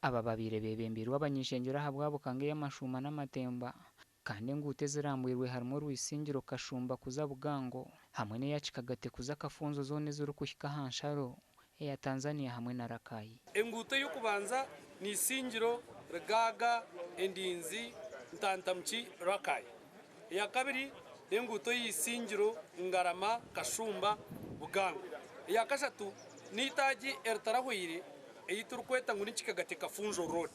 aba babire bebembirwa abanyishengero habwabo kange y'amashuma n'amatemba kandi ngute zirambwirwe harimo Rwisingiro Kashumba kuza Bugango hamwe ne yacikagate kuza Kafunzo zone zuru kuhika Hansharo ya Tanzania hamwe na Rakai. Engute yo kubanza ni Isingiro Rugaga Endinzi Ntantamchi Rakai. Ya kabiri enguto y'Isingiro Ngarama Kashumba Bugango. Ya kashatu ni Taji Ertarahwire eyiturukweta ngo nikikagate Kafunzo Road.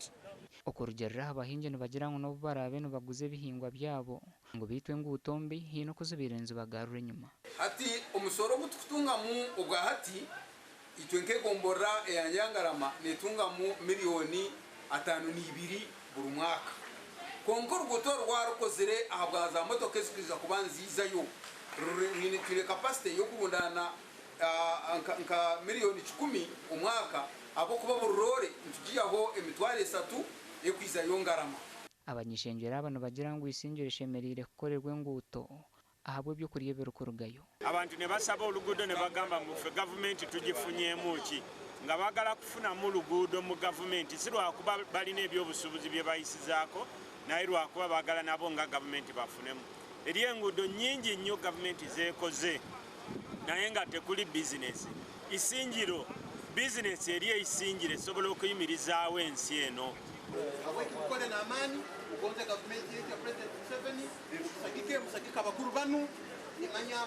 Okurugerera abahinje nibagira ngo no barabe no baguze bihingwa byabo ngo bitwe ngutombi hino kuzubirenze bagarure nyuma. Ati umusoro gututunga mu ubwa hati itwenke gombora eyanyangarama netunga mu miliyoni 52 buri mwaka. Konkor gutor rwarukozere ahabwaza motoka zikwiza kubanziza yo. Ni tire capacity yo kubundana nka miliyoni 10 umwaka abo kuba burore ntugiyaho emitware 3 ekwiza yongarama. Abanyishengera abantu bagira ngo Isingiro shemerire kukorerwe nguto ahabwe byo kuriyebera kurugayo. Abantu ne basaba olugudo ne bagamba mu government tugifunyemu ki nga bagala kufuna mu lugudo mu government sirwa kuba bali ne byobusubuzi bye bayisizaako naye lwa kuba bagala nabo nga government bafunemu. Eriye ngudo nyingi nnyo government zekoze naye nga tekuli business. Isingiro business eriye Isingire sobola okuyimirizaawo ensi eno. Aweki kukole na amani ugonze government yetu ya President Museveni musagike abakuru banu imanya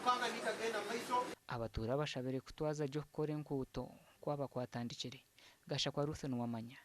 ukanga nikagenda maiso. Abatura bashabere kutwaza jo kore nkuto kwaba kwatandikire gasha kwa Ruth n'uwamanya.